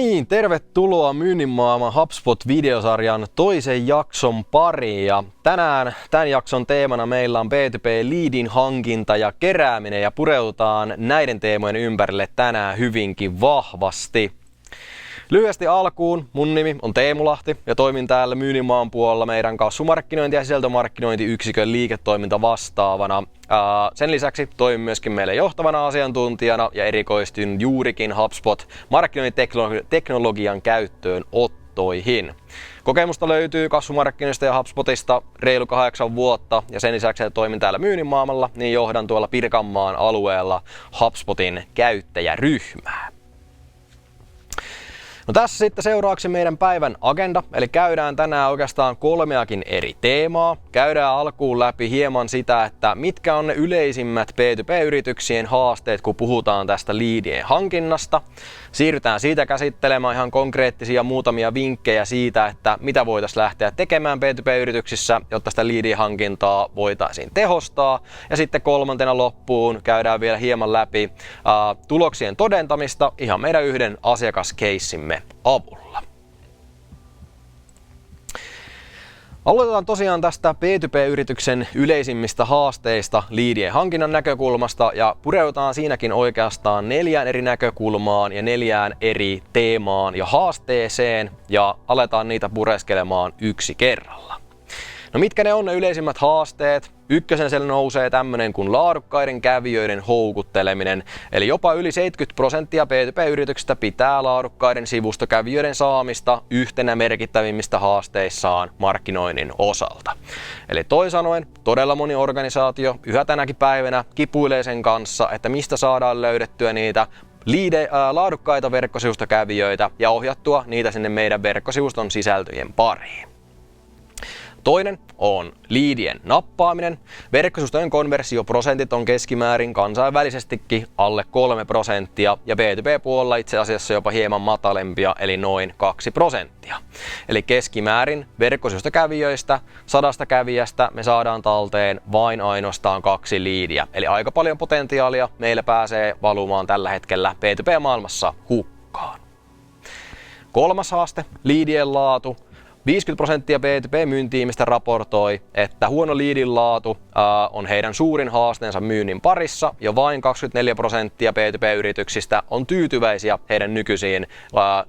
niin, tervetuloa Myynnin maailman HubSpot-videosarjan toisen jakson pariin. Ja tänään tämän jakson teemana meillä on B2B-liidin hankinta ja kerääminen ja pureudutaan näiden teemojen ympärille tänään hyvinkin vahvasti. Lyhyesti alkuun, mun nimi on Teemu Lahti ja toimin täällä Myynnin maan puolella meidän kasvumarkkinointi- ja sisältömarkkinointiyksikön liiketoiminta vastaavana. Sen lisäksi toimin myöskin meille johtavana asiantuntijana ja erikoistun juurikin HubSpot markkinointiteknologian käyttöönottoihin. Kokemusta löytyy kasvumarkkinoista ja HubSpotista reilu 8 vuotta ja sen lisäksi, että toimin täällä Myynnin maailmalla, niin johdan tuolla Pirkanmaan alueella HubSpotin käyttäjäryhmää. No tässä sitten seuraavaksi meidän päivän agenda, eli käydään tänään oikeastaan 3 eri teemaa. Käydään alkuun läpi hieman sitä, että mitkä on ne yleisimmät B2B-yrityksien haasteet, kun puhutaan tästä liidien hankinnasta. Siirrytään siitä käsittelemään ihan konkreettisia muutamia vinkkejä siitä, että mitä voitaisiin lähteä tekemään B2B-yrityksissä, jotta sitä liidien hankintaa voitaisiin tehostaa. Ja sitten 3. loppuun käydään vielä hieman läpi tuloksien todentamista ihan meidän yhden asiakaskeissimme avulla. Aloitetaan tosiaan tästä B2B-yrityksen yleisimmistä haasteista liidien hankinnan näkökulmasta ja pureudutaan siinäkin oikeastaan 4 eri näkökulmaan ja 4 eri teemaan ja haasteeseen ja aletaan niitä pureskelemaan yksi kerralla. No mitkä ne on ne yleisimmät haasteet? Ykkösen siellä nousee tämmönen kuin laadukkaiden kävijöiden houkutteleminen, eli jopa yli 70% B2B-yrityksistä pitää laadukkaiden sivustokävijöiden saamista yhtenä merkittävimmistä haasteissaan markkinoinnin osalta. Eli toisin sanoen, todella moni organisaatio yhä tänäkin päivänä kipuilee sen kanssa, että mistä saadaan löydettyä niitä laadukkaita verkkosivustokävijöitä ja ohjattua niitä sinne meidän verkkosivuston sisältöjen pariin. Toinen on liidien nappaaminen. Verkkosivustojen konversioprosentit on keskimäärin kansainvälisestikin alle 3% ja B2B-puolella itse asiassa jopa hieman matalempia eli noin 2%. Eli keskimäärin verkkosivustokävijöistä 100 kävijästä me saadaan talteen vain ainoastaan 2 liidiä. Eli aika paljon potentiaalia meillä pääsee valumaan tällä hetkellä B2B-maailmassa hukkaan. 3. haaste, liidien laatu. 50% B2B-myyntiimistä raportoi, että huono liidin laatu on heidän suurin haasteensa myynnin parissa ja vain 24% B2B-yrityksistä on tyytyväisiä heidän nykyisiin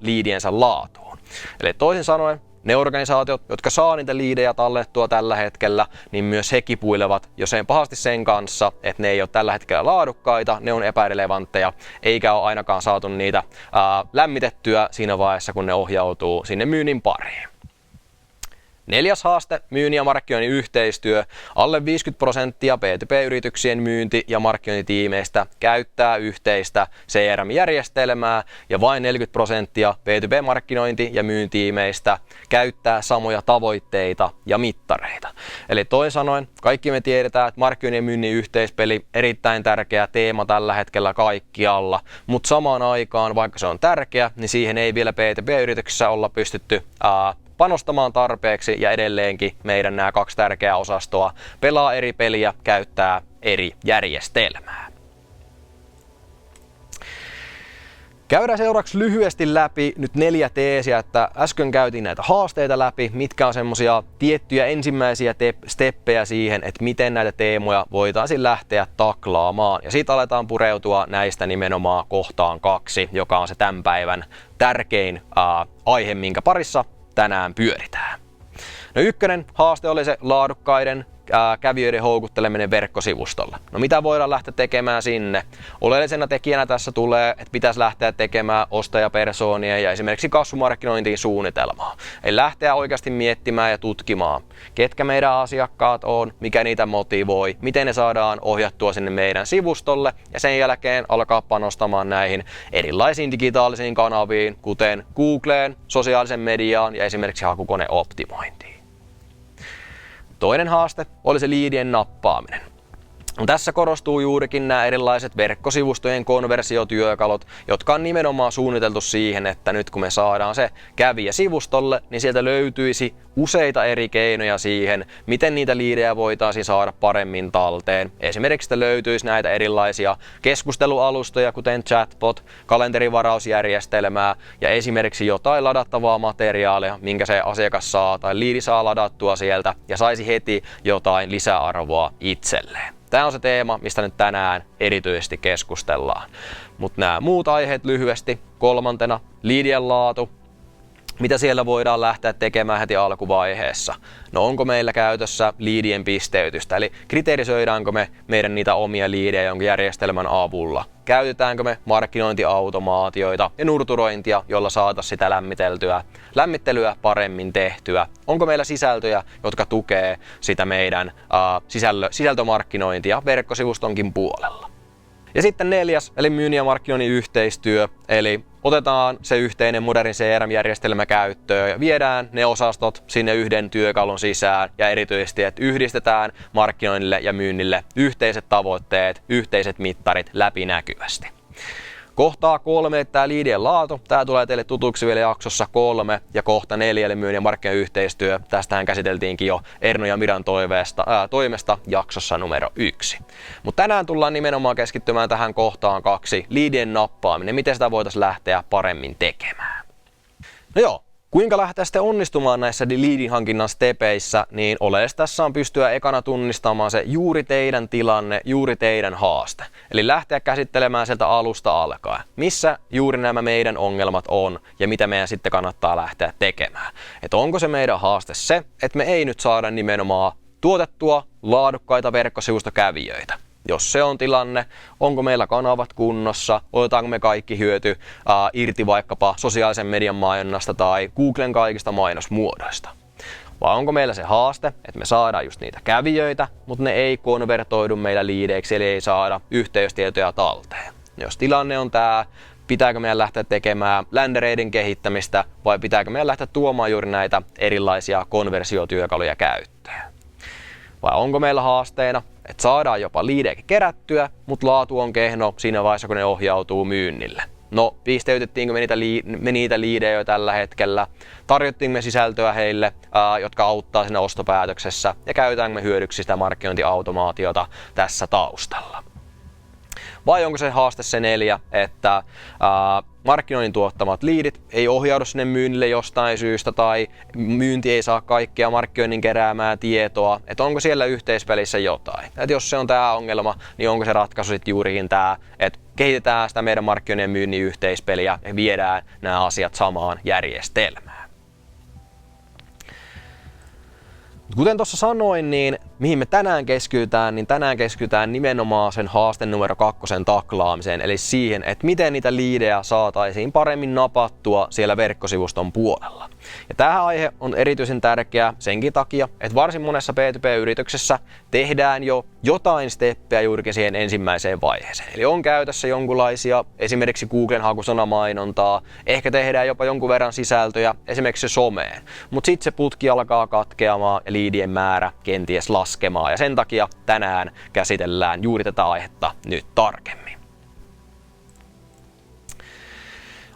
liidiensä laatuun. Eli toisin sanoen, ne organisaatiot, jotka saa niitä liidejä tallettua tällä hetkellä, niin myös he kipuilevat jo pahasti sen kanssa, että ne ei ole tällä hetkellä laadukkaita, ne on epärelevantteja, eikä ole ainakaan saatu niitä lämmitettyä siinä vaiheessa, kun ne ohjautuu sinne myynnin pariin. 4. haaste, myynnin ja markkinoinnin yhteistyö. Alle 50% B2B-yrityksien myynti- ja markkinointitiimeistä käyttää yhteistä CRM-järjestelmää ja vain 40% B2B-markkinointi- ja myyntitiimeistä käyttää samoja tavoitteita ja mittareita. Eli toisin sanoen, kaikki me tiedetään, että markkinoinnin ja myynnin yhteispeli erittäin tärkeä teema tällä hetkellä kaikkialla, mutta samaan aikaan, vaikka se on tärkeä, niin siihen ei vielä B2B-yrityksissä olla pystytty panostamaan tarpeeksi ja edelleenkin meidän nämä 2 tärkeää osastoa pelaa eri peliä, käyttää eri järjestelmää. Käydään seuraavaksi lyhyesti läpi nyt 4 teesiä, että äsken käytiin näitä haasteita läpi, mitkä on semmosia tiettyjä ensimmäisiä steppejä siihen, että miten näitä teemoja voitaisiin lähteä taklaamaan. Ja siitä aletaan pureutua näistä nimenomaan kohtaan 2, joka on se tämän päivän tärkein aihe, minkä parissa tänään pyöritään. No 1. haaste oli se laadukkaiden kävijöiden houkutteleminen verkkosivustolla. No mitä voidaan lähteä tekemään sinne? Oleellisena tekijänä tässä tulee, että pitäisi lähteä tekemään ostajapersoonien ja esimerkiksi kasvumarkkinointiin suunnitelmaa. Eli lähteä oikeasti miettimään ja tutkimaan, ketkä meidän asiakkaat on, mikä niitä motivoi, miten ne saadaan ohjattua sinne meidän sivustolle ja sen jälkeen alkaa panostamaan näihin erilaisiin digitaalisiin kanaviin, kuten Googleen, sosiaalisen mediaan ja esimerkiksi hakukoneoptimointiin. Toinen haaste oli se liidien nappaaminen. Tässä korostuu juurikin nämä erilaiset verkkosivustojen konversiotyökalut, jotka on nimenomaan suunniteltu siihen, että nyt kun me saadaan se kävijä sivustolle, niin sieltä löytyisi useita eri keinoja siihen, miten niitä liidejä voitaisiin saada paremmin talteen. Esimerkiksi että löytyisi näitä erilaisia keskustelualustoja, kuten chatbot, kalenterivarausjärjestelmää ja esimerkiksi jotain ladattavaa materiaalia, minkä se asiakas saa tai liidi saa ladattua sieltä ja saisi heti jotain lisäarvoa itselleen. Tämä on se teema, mistä nyt tänään erityisesti keskustellaan. Mutta nämä muut aiheet lyhyesti. Kolmantena, liidien laatu. Mitä siellä voidaan lähteä tekemään heti alkuvaiheessa? No onko meillä käytössä liidien pisteytystä, eli kriteerisoidaanko me meidän niitä omia liidejä jonkun järjestelmän avulla? Käytetäänkö me markkinointiautomaatioita ja nurturointia, jolla saataisiin sitä lämmittelyä paremmin tehtyä? Onko meillä sisältöjä, jotka tukee sitä meidän sisältömarkkinointia verkkosivustonkin puolella? Ja sitten 4, eli myynnin ja markkinoinnin yhteistyö, eli otetaan se yhteinen moderni CRM-järjestelmä käyttöön ja viedään ne osastot sinne yhden työkalun sisään ja erityisesti, että yhdistetään markkinoinnille ja myynnille yhteiset tavoitteet, yhteiset mittarit läpinäkyvästi. Kohtaa 3, tämä liidien laatu. Tämä tulee teille tutuksi vielä jaksossa 3 ja kohta 4, eli myynnin ja markkinoinnin yhteistyö. Tästähän käsiteltiinkin jo Erno ja Miran toimesta jaksossa numero 1. Mutta tänään tullaan nimenomaan keskittymään tähän kohtaan 2, liidien nappaaminen. Miten sitä voitaisiin lähteä paremmin tekemään? No joo. Kuinka lähteä sitten onnistumaan näissä liidin hankinnan stepeissä, niin oleellista tässä on pystyä ekana tunnistamaan se juuri teidän tilanne, juuri teidän haaste. Eli lähteä käsittelemään sieltä alusta alkaen, missä juuri nämä meidän ongelmat on ja mitä meidän sitten kannattaa lähteä tekemään. Että onko se meidän haaste se, että me ei nyt saada nimenomaan tuotettua laadukkaita verkkosivustokävijöitä. Jos se on tilanne, onko meillä kanavat kunnossa, otetaanko me kaikki hyöty irti vaikkapa sosiaalisen median mainonnasta tai Googlen kaikista mainosmuodoista. Vai onko meillä se haaste, että me saadaan just niitä kävijöitä, mutta ne ei konvertoidu meillä liideiksi, eli ei saada yhteystietoja talteen. Jos tilanne on tämä, pitääkö meidän lähteä tekemään ländereiden kehittämistä vai pitääkö meidän lähteä tuomaan juuri näitä erilaisia konversiotyökaluja käyttöön. Vai onko meillä haasteena, että saadaan jopa liidejäkin kerättyä, mutta laatu on kehno siinä vaiheessa, kun ne ohjautuu myynnille. No, pisteytettiinkö me niitä liidejä jo tällä hetkellä? Tarjottiinko me sisältöä heille, jotka auttaa siinä ostopäätöksessä? Ja käytetäänkö me hyödyksi sitä markkinointiautomaatiota tässä taustalla? Vai onko se haaste se 4, että markkinoinnin tuottamat liidit ei ohjaudu sinne myynnille jostain syystä tai myynti ei saa kaikkea markkinoinnin keräämää tietoa, että onko siellä yhteispelissä jotain. Että jos se on tämä ongelma, niin onko se ratkaisu sitten juurikin tämä, että kehitetään sitä meidän markkinoinnin ja myynnin yhteispeliä ja viedään nämä asiat samaan järjestelmään. Kuten tuossa sanoin, niin mihin me tänään keskitytään nimenomaan sen haaste numero 2 taklaamiseen, eli siihen, että miten niitä liidejä saataisiin paremmin napattua siellä verkkosivuston puolella. Ja tämä aihe on erityisen tärkeä senkin takia, että varsin monessa B2B-yrityksessä tehdään jo jotain steppejä juurikin siihen ensimmäiseen vaiheeseen. Eli on käytössä jonkunlaisia esimerkiksi Googlen hakusanamainontaa, ehkä tehdään jopa jonkun verran sisältöjä esimerkiksi someen, mutta sitten se putki alkaa katkeamaan ja liidien määrä kenties laskemaan ja sen takia tänään käsitellään juuri tätä aihetta nyt tarkemmin.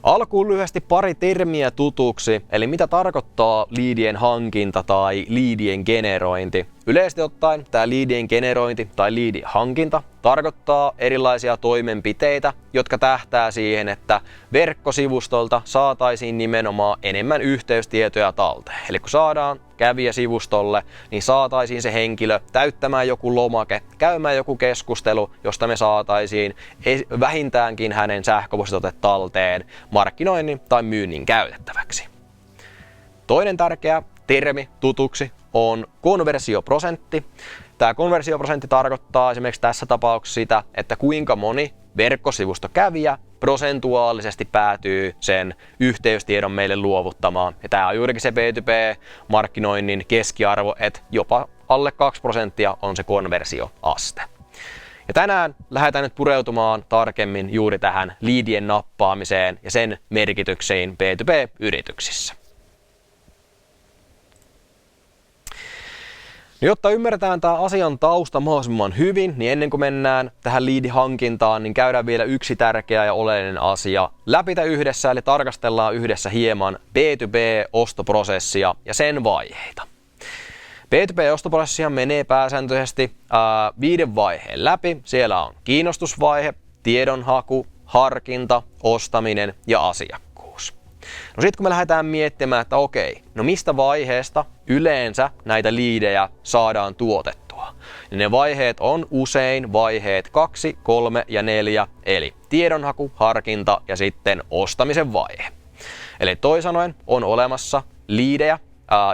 Alkuun lyhyesti pari termiä tutuksi, eli mitä tarkoittaa liidien hankinta tai liidien generointi. Yleisesti ottaen tämä liidien generointi tai liidien hankinta tarkoittaa erilaisia toimenpiteitä, jotka tähtää siihen, että verkkosivustolta saataisiin nimenomaan enemmän yhteystietoja talteen. Eli kun saadaan kävijä sivustolle, niin saataisiin se henkilö täyttämään joku lomake, käymään joku keskustelu, josta me saataisiin vähintäänkin hänen sähköpostiote talteen markkinoinnin tai myynnin käytettäväksi. Toinen tärkeä termi tutuksi on konversioprosentti. Tämä konversioprosentti tarkoittaa esimerkiksi tässä tapauksessa sitä, että kuinka moni verkkosivustokävijä prosentuaalisesti päätyy sen yhteystiedon meille luovuttamaan. Ja tämä on juurikin se B2B-markkinoinnin keskiarvo, että jopa alle 2% on se konversioaste. Ja tänään lähdetään nyt pureutumaan tarkemmin juuri tähän liidien nappaamiseen ja sen merkityksiin B2B-yrityksissä. No, jotta ymmärretään tämä asian tausta mahdollisimman hyvin, niin ennen kuin mennään tähän lead-hankintaan, niin käydään vielä yksi tärkeä ja oleellinen asia läpitä yhdessä, eli tarkastellaan yhdessä hieman B2B-ostoprosessia ja sen vaiheita. B2B-ostoprosessia menee pääsääntöisesti 5 vaiheen läpi. Siellä on kiinnostusvaihe, tiedonhaku, harkinta, ostaminen ja asiakkuus. No sitten kun me lähdetään miettimään, että okei, no mistä vaiheesta yleensä näitä liidejä saadaan tuotettua, niin ne vaiheet on usein vaiheet 2, 3 ja 4, eli tiedonhaku, harkinta ja sitten ostamisen vaihe. Eli toisin sanoen on olemassa liidejä,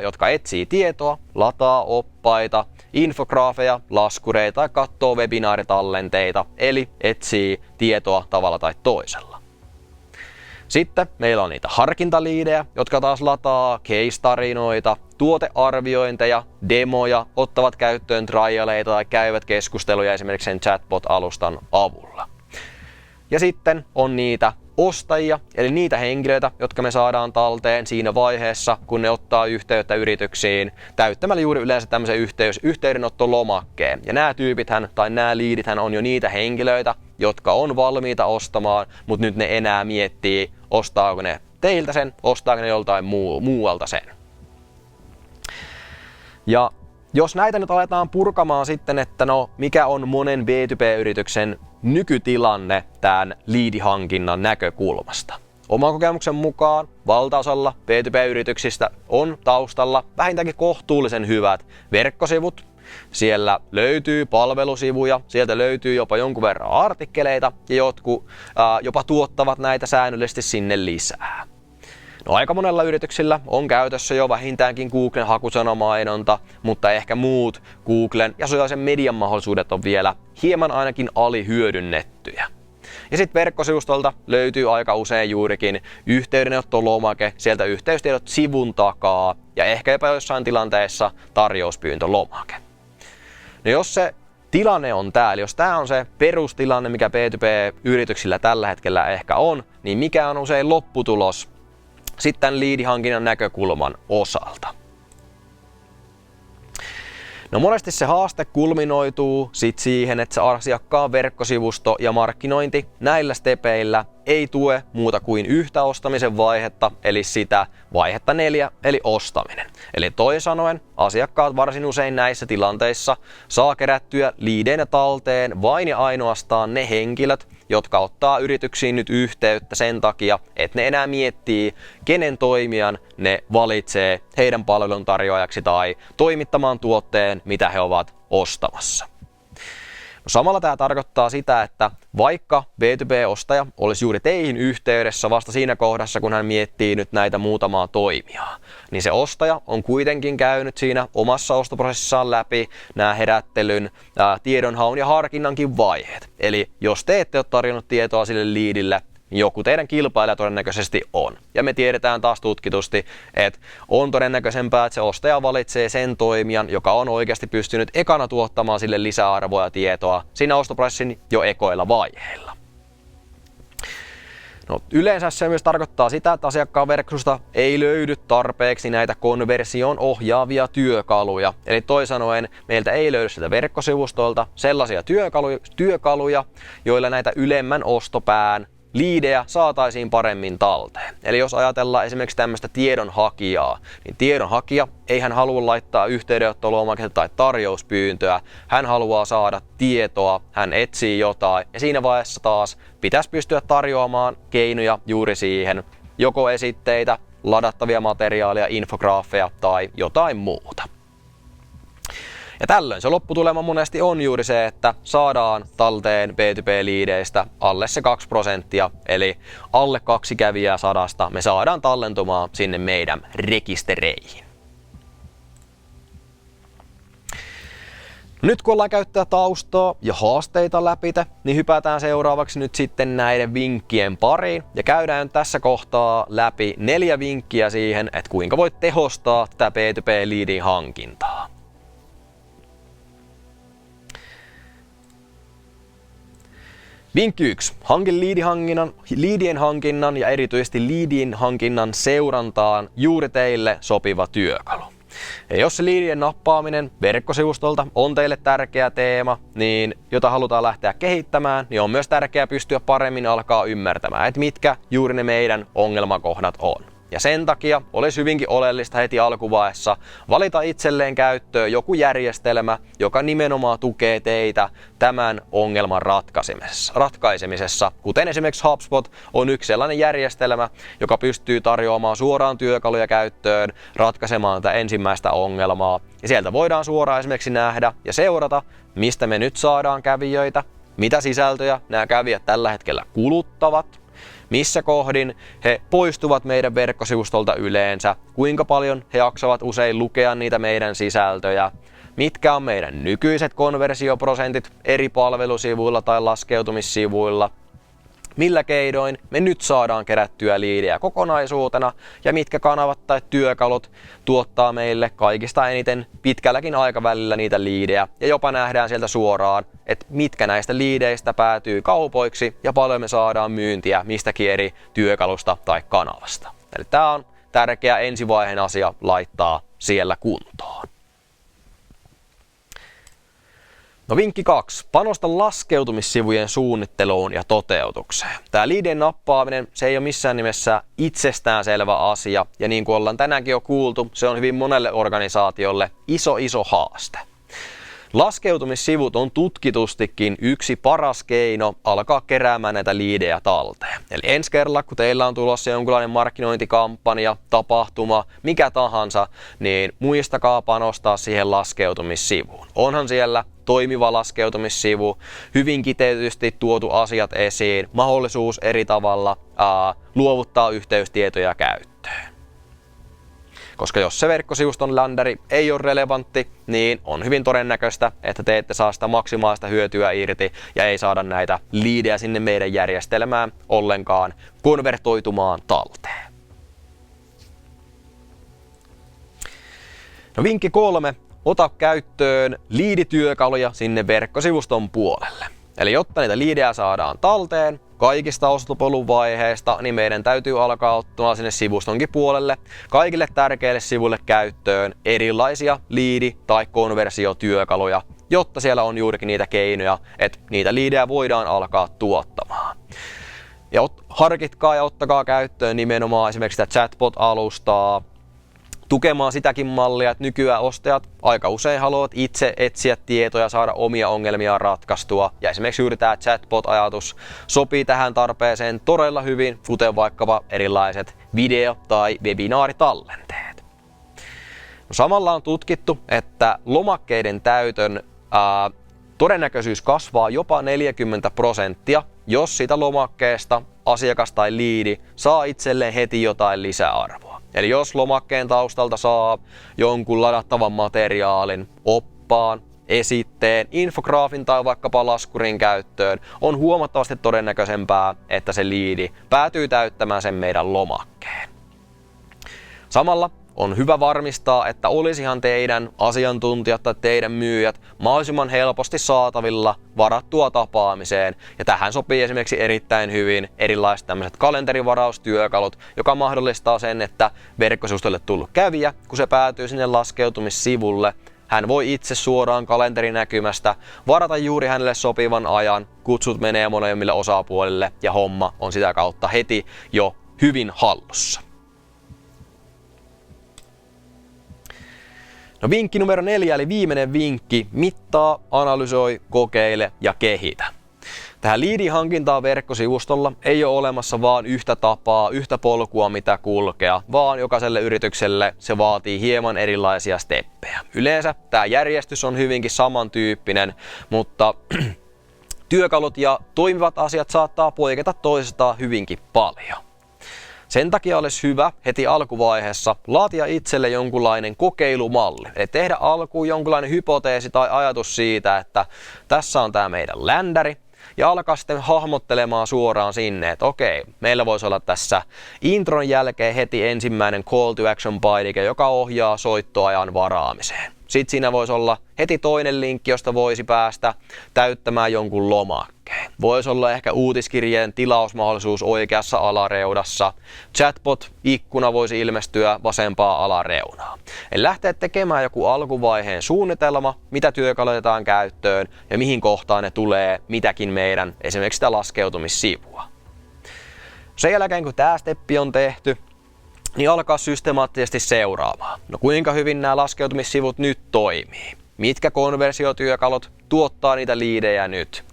jotka etsii tietoa, lataa oppaita, infograafeja, laskureita tai katsoo webinaaritallenteita, eli etsii tietoa tavalla tai toisella. Sitten meillä on niitä harkintaliidejä, jotka taas lataa case-tarinoita, tuotearviointeja, demoja, ottavat käyttöön trialeita tai käyvät keskusteluja esimerkiksi sen chatbot-alustan avulla. Ja sitten on niitä ostajia, eli niitä henkilöitä, jotka me saadaan talteen siinä vaiheessa, kun ne ottaa yhteyttä yrityksiin täyttämällä juuri yleensä tämmöisen yhteydenottolomakkeen. Ja nämä tyypithän tai nämä liidithän on jo niitä henkilöitä, jotka on valmiita ostamaan, mutta nyt ne enää miettii, ostaako ne teiltä sen, ostaako ne joltain muualta sen. Ja jos näitä nyt aletaan purkamaan sitten, että no mikä on monen B2B-yrityksen nykytilanne tämän liidihankinnan näkökulmasta. Oman kokemuksen mukaan valtaosalla B2B-yrityksistä on taustalla vähintäänkin kohtuullisen hyvät verkkosivut. Siellä löytyy palvelusivuja, sieltä löytyy jopa jonkun verran artikkeleita ja jotkut jopa tuottavat näitä säännöllisesti sinne lisää. No, aika monella yrityksillä on käytössä jo vähintäänkin Googlen hakusanamainonta, mutta ehkä muut Googlen ja sosiaalisen median mahdollisuudet on vielä hieman ainakin alihyödynnettyjä. Ja sitten verkkosivustolta löytyy aika usein juurikin yhteydenottolomake, sieltä yhteystiedot sivun takaa ja ehkä jopa jossain tilanteessa tarjouspyyntölomake. No, jos se tilanne on tää, eli jos tää on se perustilanne, mikä B2B-yrityksillä tällä hetkellä ehkä on, niin mikä on usein lopputulos sitten liidihankinnan näkökulman osalta? No, monesti se haaste kulminoituu sit siihen, että se asiakkaan verkkosivusto ja markkinointi näillä stepeillä ei tue muuta kuin yhtä ostamisen vaihetta, eli sitä vaihetta 4, eli ostaminen. Eli toisin sanoen asiakkaat varsin usein näissä tilanteissa saa kerättyä liideinä talteen vain ja ainoastaan ne henkilöt, jotka ottaa yrityksiin nyt yhteyttä sen takia, että ne enää miettii, kenen toimijan ne valitsee heidän palveluntarjoajaksi tai toimittamaan tuotteen, mitä he ovat ostamassa. No, samalla tämä tarkoittaa sitä, että vaikka B2B-ostaja olisi juuri teihin yhteydessä vasta siinä kohdassa, kun hän miettii nyt näitä muutamaa toimijaa, niin se ostaja on kuitenkin käynyt siinä omassa ostoprosessissaan läpi nämä herättelyn, tiedonhaun ja harkinnankin vaiheet. Eli jos te ette ole tarjonnut tietoa sille liidille, joku teidän kilpailija todennäköisesti on. Ja me tiedetään taas tutkitusti, että on todennäköisempää, että se ostaja valitsee sen toimijan, joka on oikeasti pystynyt ekana tuottamaan sille lisäarvoa ja tietoa siinä ostoprosessin jo ekoilla vaiheilla. No, yleensä se myös tarkoittaa sitä, että asiakkaan verkkosivusta ei löydy tarpeeksi näitä konversioon ohjaavia työkaluja. Eli toisin sanoen meiltä ei löydy sitä verkkosivustolta sellaisia työkaluja, joilla näitä ylemmän ostopään liidejä saataisiin paremmin talteen. Eli jos ajatellaan esimerkiksi tämmöistä tiedonhakijaa, niin tiedonhakija ei hän halua laittaa yhteydenottolomaketta tai tarjouspyyntöä, hän haluaa saada tietoa, hän etsii jotain ja siinä vaiheessa taas pitäisi pystyä tarjoamaan keinoja juuri siihen, joko esitteitä, ladattavia materiaaleja, infograafeja tai jotain muuta. Ja tällöin se lopputulema monesti on juuri se, että saadaan talteen B2B-liideistä alle se 2%, eli alle 2 kävijää 100 me saadaan tallentumaan sinne meidän rekistereihin. Nyt kun ollaan käyttää taustaa ja haasteita läpite, niin hypätään seuraavaksi nyt sitten näiden vinkkien pariin ja käydään tässä kohtaa läpi 4 vinkkiä siihen, että kuinka voit tehostaa tätä B2B-liidin hankintaa. Vinkki 1. Hankin liidien hankinnan ja erityisesti liidien hankinnan seurantaan juuri teille sopiva työkalu. Ja jos se liidien nappaaminen verkkosivustolta on teille tärkeä teema, niin jota halutaan lähteä kehittämään, niin on myös tärkeää pystyä paremmin alkaa ymmärtämään, että mitkä juuri ne meidän ongelmakohdat on. Ja sen takia olisi hyvinkin oleellista heti alkuvaiheessa valita itselleen käyttöön joku järjestelmä, joka nimenomaan tukee teitä tämän ongelman ratkaisemisessa. Kuten esimerkiksi HubSpot on yksi sellainen järjestelmä, joka pystyy tarjoamaan suoraan työkaluja käyttöön, ratkaisemaan tätä ensimmäistä ongelmaa. Ja sieltä voidaan suoraan esimerkiksi nähdä ja seurata, mistä me nyt saadaan kävijöitä, mitä sisältöjä nämä kävijät tällä hetkellä kuluttavat, missä kohdin he poistuvat meidän verkkosivustolta yleensä, kuinka paljon he jaksavat usein lukea niitä meidän sisältöjä, mitkä on meidän nykyiset konversioprosentit eri palvelusivuilla tai laskeutumissivuilla, millä keinoin me nyt saadaan kerättyä liidejä kokonaisuutena ja mitkä kanavat tai työkalut tuottaa meille kaikista eniten pitkälläkin aikavälillä niitä liidejä ja jopa nähdään sieltä suoraan, että mitkä näistä liideistä päätyy kaupoiksi ja paljon me saadaan myyntiä mistäkin eri työkalusta tai kanavasta. Eli tämä on tärkeä ensivaiheen asia laittaa siellä kuntoon. No vinkki 2. Panosta laskeutumissivujen suunnitteluun ja toteutukseen. Tämä liidien nappaaminen, se ei ole missään nimessä itsestäänselvä asia. Ja niin kuin ollaan tänäänkin jo kuultu, se on hyvin monelle organisaatiolle iso haaste. Laskeutumissivut on tutkitustikin yksi paras keino alkaa keräämään näitä liidejä talteen. Eli ensi kerralla, kun teillä on tulossa jonkinlainen markkinointikampanja, tapahtuma, mikä tahansa, niin muistakaa panostaa siihen laskeutumissivuun. Onhan siellä toimiva laskeutumissivu, hyvin kiteytetysti tuotu asiat esiin, mahdollisuus eri tavalla luovuttaa yhteystietoja käyttöön. Koska jos se verkkosivuston ländäri ei ole relevantti, niin on hyvin todennäköistä, että te ette saa sitä maksimaalista hyötyä irti ja ei saada näitä liidejä sinne meidän järjestelmään ollenkaan konvertoitumaan talteen. No vinkki 3. Ota käyttöön liidityökaluja sinne verkkosivuston puolelle. Eli jotta niitä liidejä saadaan talteen kaikista ostopolun vaiheista, niin meidän täytyy alkaa ottaa sinne sivustonkin puolelle kaikille tärkeille sivuille käyttöön erilaisia liidi- tai konversiotyökaluja, jotta siellä on juurikin niitä keinoja, että niitä liidejä voidaan alkaa tuottamaan. Ja harkitkaa ja ottakaa käyttöön nimenomaan esimerkiksi sitä chatbot-alustaa, tukemaan sitäkin mallia, että nykyään ostajat aika usein haluavat itse etsiä tietoja, saada omia ongelmiaan ratkaistua. Ja esimerkiksi juuri tämä chatbot-ajatus sopii tähän tarpeeseen todella hyvin, kuten vaikkapa erilaiset video- tai webinaaritallenteet. No, samalla on tutkittu, että lomakkeiden täytön todennäköisyys kasvaa jopa 40%, jos siitä lomakkeesta asiakas tai liidi saa itselleen heti jotain lisäarvoa. Eli jos lomakkeen taustalta saa jonkun ladattavan materiaalin, oppaan, esitteen, infograafin tai vaikkapa laskurin käyttöön, on huomattavasti todennäköisempää, että se liidi päätyy täyttämään sen meidän lomakkeen. Samalla on hyvä varmistaa, että olisihan teidän asiantuntijat tai teidän myyjät mahdollisimman helposti saatavilla varattua tapaamiseen. Ja tähän sopii esimerkiksi erittäin hyvin erilaiset tämmöiset kalenterivaraustyökalut, joka mahdollistaa sen, että verkkosivustolle tullut kävijä, kun se päätyy sinne laskeutumissivulle, hän voi itse suoraan kalenterinäkymästä varata juuri hänelle sopivan ajan, kutsut menee molemmille osapuolille ja homma on sitä kautta heti jo hyvin hallussa. No vinkki numero 4, eli viimeinen vinkki: mittaa, analysoi, kokeile ja kehitä. Tähän liidihankintaan verkkosivustolla ei ole olemassa vaan yhtä tapaa, yhtä polkua mitä kulkea, vaan jokaiselle yritykselle se vaatii hieman erilaisia steppejä. Yleensä tämä järjestys on hyvinkin samantyyppinen, mutta työkalut ja toimivat asiat saattaa poiketa toisistaan hyvinkin paljon. Sen takia olisi hyvä heti alkuvaiheessa laatia itselle jonkunlainen kokeilumalli. Eli tehdä alkuun jonkunlainen hypoteesi tai ajatus siitä, että tässä on tämä meidän ländäri. Ja alkaa sitten hahmottelemaan suoraan sinne, että okei, meillä voisi olla tässä intron jälkeen heti ensimmäinen call to action -painike, joka ohjaa soittoajan varaamiseen. Sitten siinä voisi olla heti toinen linkki, josta voisi päästä täyttämään jonkun lomakkeen. Voisi olla ehkä uutiskirjeen tilausmahdollisuus oikeassa alareudassa. Chatbot-ikkuna voisi ilmestyä vasempaa alareunaa. Eli lähteä tekemään joku alkuvaiheen suunnitelma, mitä työkaluja otetaan käyttöön ja mihin kohtaan ne tulee mitäkin meidän esimerkiksi sitä laskeutumissivua. Sen jälkeen kun tämä steppi on tehty, niin alkaa systemaattisesti seuraamaan. No kuinka hyvin nämä laskeutumissivut nyt toimii? Mitkä konversiotyökalut tuottaa niitä liidejä nyt?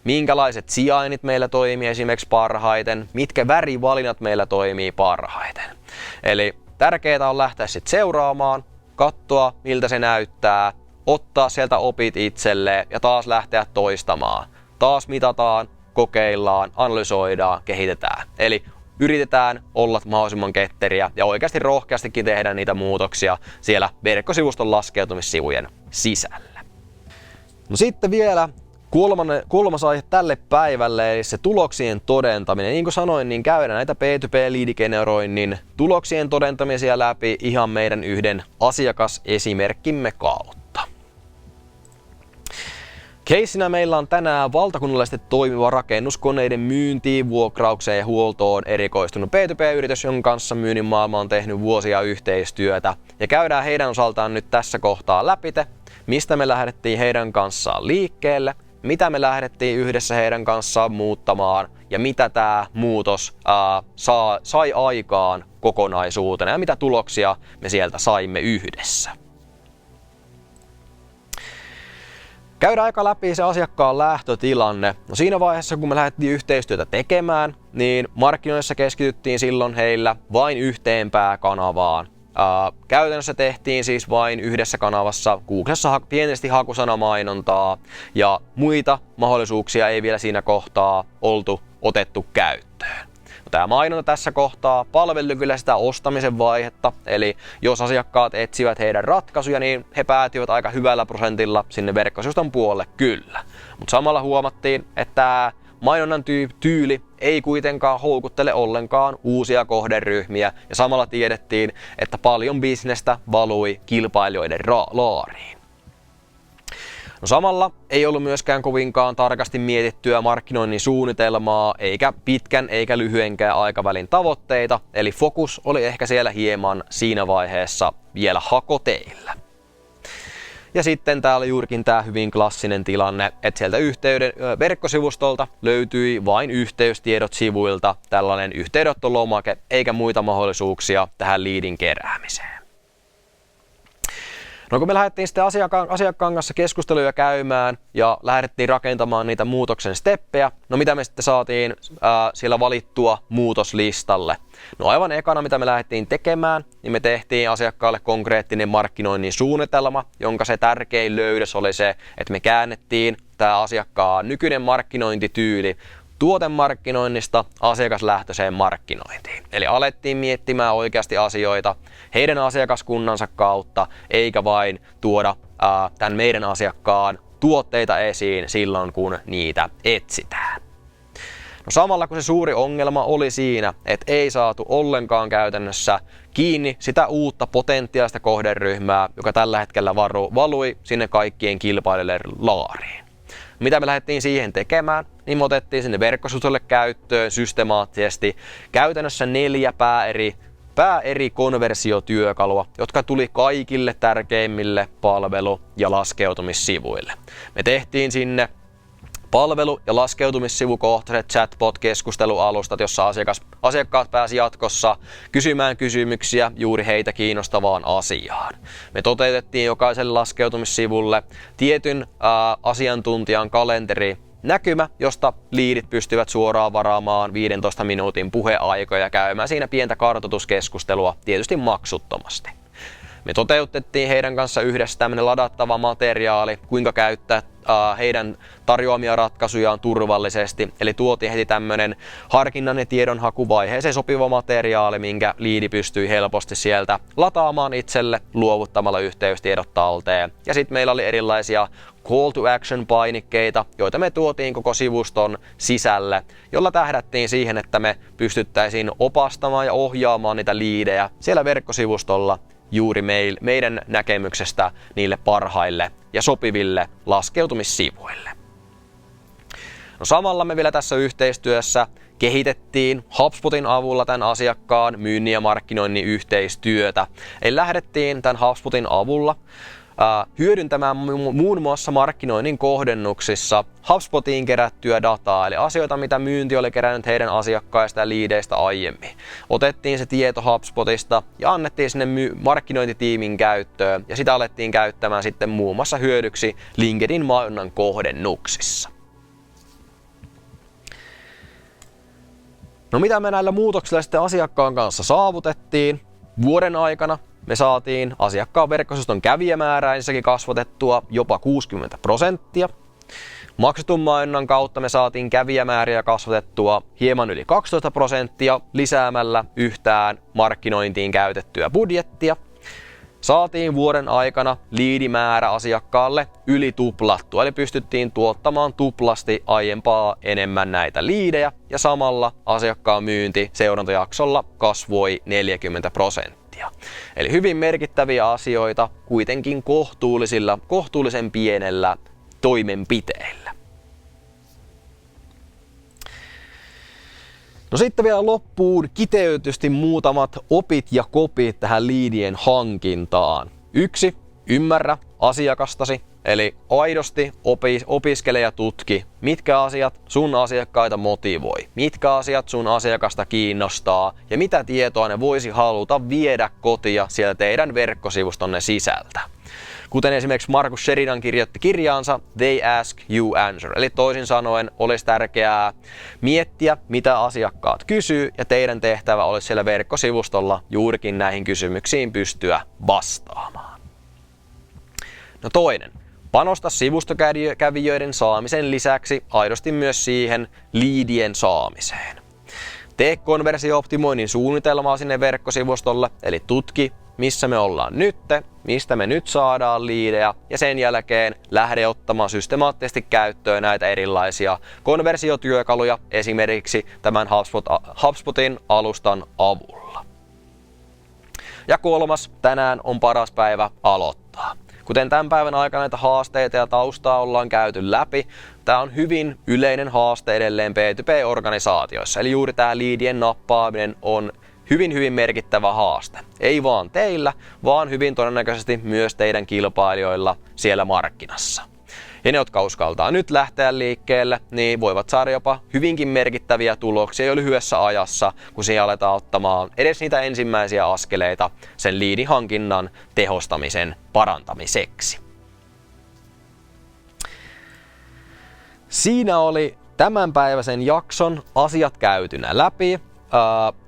Minkälaiset sijainnit meillä toimii esimerkiksi parhaiten? Mitkä värivalinnat meillä toimii parhaiten? Eli tärkeää on lähteä sitten seuraamaan, katsoa miltä se näyttää, ottaa sieltä opit itselleen ja taas lähteä toistamaan. Taas mitataan, kokeillaan, analysoidaan, kehitetään. Eli yritetään olla mahdollisimman ketteriä ja oikeasti rohkeastikin tehdä niitä muutoksia siellä verkkosivuston laskeutumissivujen sisällä. No sitten vielä kolmas aihe tälle päivälle, eli se tuloksien todentaminen. Niin kuin sanoin, niin käydään näitä P2P-liidigeneroinnin tuloksien todentamisia läpi ihan meidän yhden asiakasesimerkkimme kautta. Keissinä meillä on tänään valtakunnallisesti toimiva rakennuskoneiden myyntiin, vuokraukseen ja huoltoon erikoistunut P2P-yritys, jonka kanssa myynnin maailma on tehnyt vuosia yhteistyötä. Ja käydään heidän osaltaan nyt tässä kohtaa läpite, mistä me lähdettiin heidän kanssaan liikkeelle, mitä me lähdettiin yhdessä heidän kanssaan muuttamaan ja mitä tämä muutos sai aikaan kokonaisuutena ja mitä tuloksia me sieltä saimme yhdessä. Käydään aika läpi se asiakkaan lähtötilanne. No siinä vaiheessa, kun me lähdettiin yhteistyötä tekemään, niin markkinoissa keskityttiin silloin heillä vain yhteen pääkanavaan. Käytännössä tehtiin siis vain yhdessä kanavassa Googlessa pienesti hakusanamainontaa ja muita mahdollisuuksia ei vielä siinä kohtaa otettu käyttöön. Tämä mainonta tässä kohtaa palveli kyllä sitä ostamisen vaihetta, eli jos asiakkaat etsivät heidän ratkaisuja, niin he päätyivät aika hyvällä prosentilla sinne verkkosivuston puolelle kyllä. Mutta samalla huomattiin, että tämä mainonnan tyyli ei kuitenkaan houkuttele ollenkaan uusia kohderyhmiä, ja samalla tiedettiin, että paljon bisnestä valui kilpailijoiden laariin. No samalla ei ollut myöskään kovinkaan tarkasti mietittyä markkinoinnin suunnitelmaa, eikä pitkän eikä lyhyenkään aikavälin tavoitteita, eli fokus oli ehkä siellä hieman siinä vaiheessa vielä hakoteillä. Ja sitten täällä juurikin tämä hyvin klassinen tilanne, että sieltä verkkosivustolta löytyi vain yhteystiedot sivuilta, tällainen yhteydenottolomake, eikä muita mahdollisuuksia tähän liidin keräämiseen. No kun me lähdettiin sitten asiakkaan kanssa keskusteluja käymään ja lähdettiin rakentamaan niitä muutoksen steppejä, no mitä me sitten saatiin siellä valittua muutoslistalle? No aivan ekana mitä me lähdettiin tekemään, niin me tehtiin asiakkaalle konkreettinen markkinoinnin suunnitelma, jonka se tärkein löydös oli se, että me käännettiin tämä asiakkaan nykyinen markkinointityyli tuotemarkkinoinnista asiakaslähtöiseen markkinointiin. Eli alettiin miettimään oikeasti asioita heidän asiakaskunnansa kautta, eikä vain tuoda tämän meidän asiakkaan tuotteita esiin silloin, kun niitä etsitään. No samalla kun se suuri ongelma oli siinä, että ei saatu ollenkaan käytännössä kiinni sitä uutta potentiaalista kohderyhmää, joka tällä hetkellä valui sinne kaikkien kilpailijoiden laariin. Mitä me lähdettiin siihen tekemään, niin me otettiin sinne verkkosivustolle käyttöön systemaattisesti käytännössä 4 eri konversiotyökalua, jotka tuli kaikille tärkeimmille palvelu- ja laskeutumissivuille. Me tehtiin sinne palvelu- ja laskeutumissivukohtaiset chatbot-keskustelualustat, jossa asiakkaat pääsi jatkossa kysymään kysymyksiä juuri heitä kiinnostavaan asiaan. Me toteutettiin jokaiselle laskeutumissivulle tietyn asiantuntijan kalenterinäkymä, josta liidit pystyvät suoraan varaamaan 15 minuutin puheaikoja ja käymään siinä pientä kartoituskeskustelua tietysti maksuttomasti. Me toteutettiin heidän kanssa yhdessä tämmöinen ladattava materiaali, kuinka käyttää heidän tarjoamia ratkaisujaan turvallisesti. Eli tuotiin heti tämmöinen harkinnan ja tiedonhakuvaiheeseen sopiva materiaali, minkä liidi pystyi helposti sieltä lataamaan itselle luovuttamalla yhteystiedot talteen. Ja sitten meillä oli erilaisia call to action -painikkeita, joita me tuotiin koko sivuston sisälle, jolla tähdättiin siihen, että me pystyttäisiin opastamaan ja ohjaamaan niitä liidejä siellä verkkosivustolla juuri meidän näkemyksestä niille parhaille ja sopiville laskeutumissivuille. No samalla me vielä tässä yhteistyössä kehitettiin HubSpotin avulla tämän asiakkaan myynnin ja markkinoinnin yhteistyötä. Eli lähdettiin tämän HubSpotin avulla hyödyntämään muun muassa markkinoinnin kohdennuksissa HubSpotiin kerättyä dataa, eli asioita, mitä myynti oli kerännyt heidän asiakkaista ja liideistä aiemmin. Otettiin se tieto HubSpotista ja annettiin sinne markkinointitiimin käyttöön, ja sitä alettiin käyttämään sitten muun muassa hyödyksi LinkedIn-mainonnan kohdennuksissa. No mitä me näillä muutoksilla sitten asiakkaan kanssa saavutettiin? Vuoden aikana me saatiin asiakkaan verkkosivuston kävijämäärää ensinnäkin kasvatettua jopa 60%. Maksetun mainonnan kautta me saatiin kävijämääriä kasvatettua hieman yli 12% lisäämällä yhtään markkinointiin käytettyä budjettia. Saatiin vuoden aikana liidimäärä asiakkaalle yli tuplattua, eli pystyttiin tuottamaan tuplasti aiempaa enemmän näitä liidejä, ja samalla asiakkaan myynti seurantajaksolla kasvoi 40%. Eli hyvin merkittäviä asioita kuitenkin kohtuullisen pienellä toimenpiteillä. No sitten vielä loppuun kiteytysti muutamat opit ja kopit tähän liidien hankintaan. 1. Ymmärrä asiakastasi, eli aidosti opiskele ja tutki, mitkä asiat sun asiakkaita motivoi, mitkä asiat sun asiakasta kiinnostaa ja mitä tietoa ne voisi haluta viedä kotia sieltä teidän verkkosivustonne sisältä. Kuten esimerkiksi Marcus Sheridan kirjoitti kirjaansa They Ask, You Answer. Eli toisin sanoen olisi tärkeää miettiä, mitä asiakkaat kysyy, ja teidän tehtävä olisi siellä verkkosivustolla juurikin näihin kysymyksiin pystyä vastaamaan. No toinen. Panosta sivustokävijöiden saamisen lisäksi aidosti myös siihen liidien saamiseen. Tee konversio-optimoinnin suunnitelmaa sinne verkkosivustolle, eli tutki, missä me ollaan nyt, mistä me nyt saadaan liidejä, ja sen jälkeen lähde ottamaan systemaattisesti käyttöön näitä erilaisia konversiotyökaluja esimerkiksi tämän HubSpotin alustan avulla. Ja 3. Tänään on paras päivä aloittaa. Kuten tämän päivän aikana näitä haasteita ja taustaa ollaan käyty läpi, tämä on hyvin yleinen haaste edelleen B2B-organisaatioissa. Eli juuri tämä liidien nappaaminen on hyvin merkittävä haaste. Ei vaan teillä, vaan hyvin todennäköisesti myös teidän kilpailijoilla siellä markkinassa. Ja ne, jotka uskaltaa nyt lähteä liikkeelle, niin voivat saada jopa hyvinkin merkittäviä tuloksia jo lyhyessä ajassa, kun siihen aletaan ottamaan edes niitä ensimmäisiä askeleita sen liidihankinnan tehostamisen parantamiseksi. Siinä oli tämänpäiväisen jakson asiat käytynä läpi.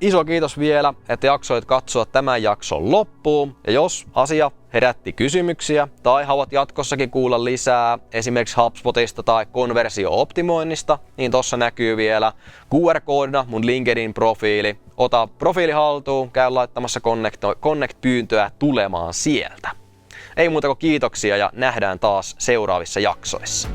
Iso kiitos vielä, että jaksoit katsoa tämän jakson loppuun. Ja jos asia herätti kysymyksiä tai haluat jatkossakin kuulla lisää esimerkiksi HubSpotista tai konversio-optimoinnista, niin tossa näkyy vielä QR-koodina mun LinkedIn-profiili. Ota profiili haltuun, käy laittamassa Connect-pyyntöä tulemaan sieltä. Ei muuta kuin kiitoksia ja nähdään taas seuraavissa jaksoissa.